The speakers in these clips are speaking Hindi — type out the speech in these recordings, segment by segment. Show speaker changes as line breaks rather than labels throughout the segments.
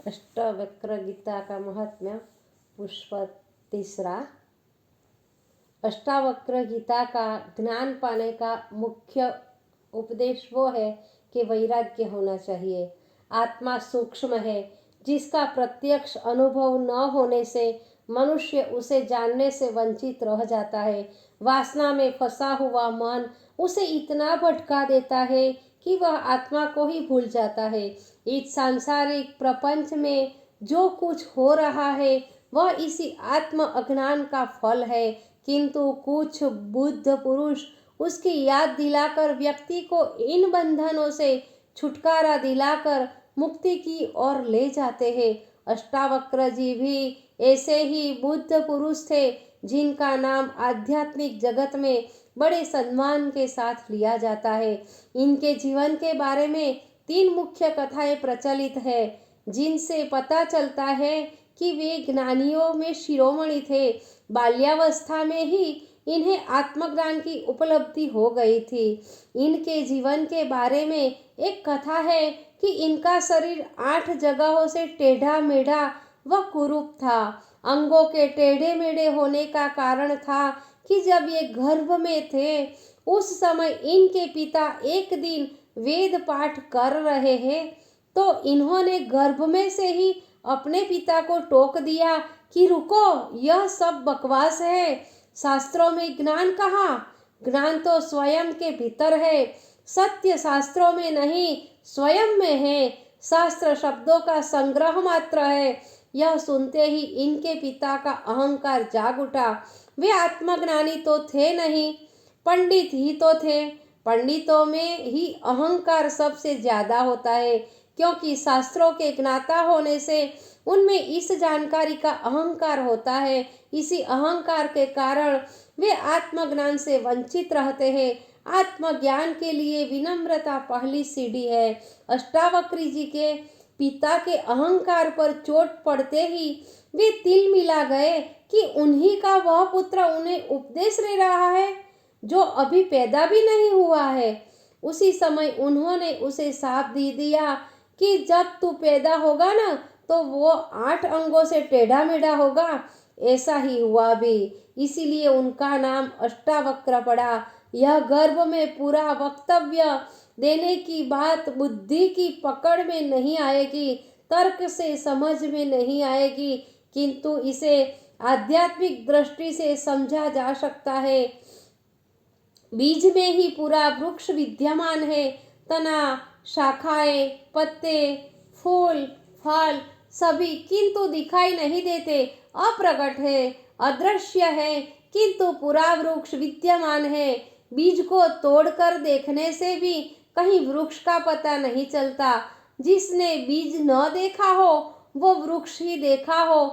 अष्टावक्र गीता का महात्म्य पुष्प 3। अष्टावक्र गीता का ज्ञान पाने का मुख्य उपदेश वो है कि वैराग्य होना चाहिए। आत्मा सूक्ष्म है, जिसका प्रत्यक्ष अनुभव न होने से मनुष्य उसे जानने से वंचित रह जाता है। वासना में फंसा हुआ मन उसे इतना भटका देता है कि वह आत्मा को ही भूल जाता है। इस सांसारिक प्रपंच में जो कुछ हो रहा है वह इसी आत्म अज्ञान का फल है, किंतु कुछ बुद्ध पुरुष उसकी याद दिलाकर व्यक्ति को इन बंधनों से छुटकारा दिलाकर मुक्ति की ओर ले जाते हैं। अष्टावक्र जी भी ऐसे ही बुद्ध पुरुष थे, जिनका नाम आध्यात्मिक जगत में बड़े सम्मान के साथ लिया जाता है। इनके जीवन के बारे में 3 मुख्य कथाएं प्रचलित है, जिनसे पता चलता है कि वे ज्ञानियों में शिरोमणि थे। बाल्यावस्था में ही इन्हें आत्मज्ञान की उपलब्धि हो गई थी। इनके जीवन के बारे में एक कथा है कि इनका शरीर 8 जगहों से टेढ़ा मेढ़ा व कुरूप था। अंगों के टेढ़े मेढ़े होने का कारण था कि जब ये गर्भ में थे उस समय इनके पिता एक दिन वेद पाठ कर रहे हैं, तो इन्होंने गर्भ में से ही अपने पिता को टोक दिया कि रुको, यह सब बकवास है। शास्त्रों में ज्ञान कहाँ? ज्ञान तो स्वयं के भीतर है। सत्य शास्त्रों में नहीं, स्वयं में है। शास्त्र शब्दों का संग्रह मात्र है। यह सुनते ही इनके पिता का अहंकार जाग उठा। वे आत्मज्ञानी तो थे नहीं, पंडित ही तो थे। पंडितों में ही अहंकार सबसे ज्यादा होता है, क्योंकि शास्त्रों के ज्ञाता होने से उनमें इस जानकारी का अहंकार होता है। इसी अहंकार के कारण वे आत्मज्ञान से वंचित रहते हैं। आत्मज्ञान के लिए विनम्रता पहली सीढ़ी है। अष्टावक्री जी के पिता के अहंकार पर चोट पड़ते ही वे तिल मिला गए कि उन्हीं का वह पुत्र उन्हें उपदेश दे रहा है जो अभी पैदा भी नहीं हुआ है। उसी समय उन्होंने उसे शाप दे दिया कि जब तू पैदा होगा ना, तो वो 8 अंगों से टेढ़ा मेढ़ा होगा। ऐसा ही हुआ भी, इसीलिए उनका नाम अष्टावक्र पड़ा। यह गर्भ में पूरा वक्तव्य देने की बात बुद्धि की पकड़ में नहीं आएगी, तर्क से समझ में नहीं आएगी, किंतु इसे आध्यात्मिक दृष्टि से समझा जा सकता है। बीज में ही पूरा वृक्ष विद्यमान है। तना, शाखाएं, पत्ते, फूल, फल सभी किंतु दिखाई नहीं देते, अप्रकट है, अदृश्य है, किंतु पूरा वृक्ष विद्यमान है। बीज को तोड़कर देखने से भी कहीं वृक्ष का पता नहीं चलता। जिसने बीज न देखा हो वो वृक्ष ही देखा हो,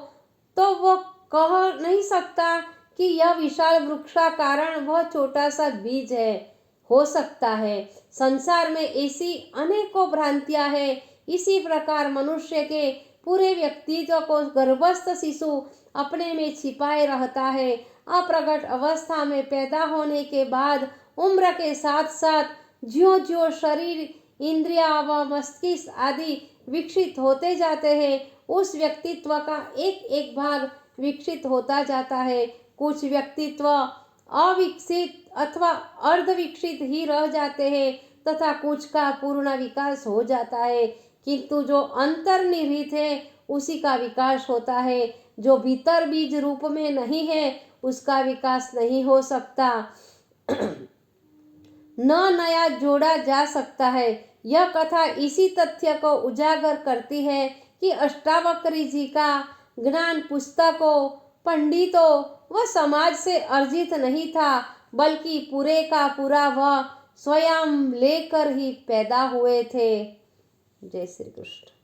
तो वो कह नहीं सकता कि यह विशाल वृक्ष का कारण वह छोटा सा बीज है। हो सकता है संसार में ऐसी अनेकों भ्रांतियां हैं। इसी प्रकार मनुष्य के पूरे व्यक्तित्व को गर्भस्थ शिशु अपने में छिपाए रहता है। अप्रकट अवस्था में पैदा होने के बाद उम्र के साथ साथ ज्यों ज्यों शरीर, इंद्रिया व मस्तिष्क आदि विकसित होते जाते हैं, उस व्यक्तित्व का एक एक भाग विकसित होता जाता है। कुछ व्यक्तित्व अविकसित अथवा अर्धविकसित ही रह जाते हैं तथा कुछ का पूर्ण विकास हो जाता है, किंतु जो अंतर्निहित है उसी का विकास होता है। जो भीतर बीज रूप में नहीं है उसका विकास नहीं हो सकता, न नया जोड़ा जा सकता है। यह कथा इसी तथ्य को उजागर करती है कि अष्टावक्री जी का ज्ञान पुस्तकों, पंडितों व समाज से अर्जित नहीं था, बल्कि पूरे का पूरा वह स्वयं लेकर ही पैदा हुए थे। जय श्री कृष्ण।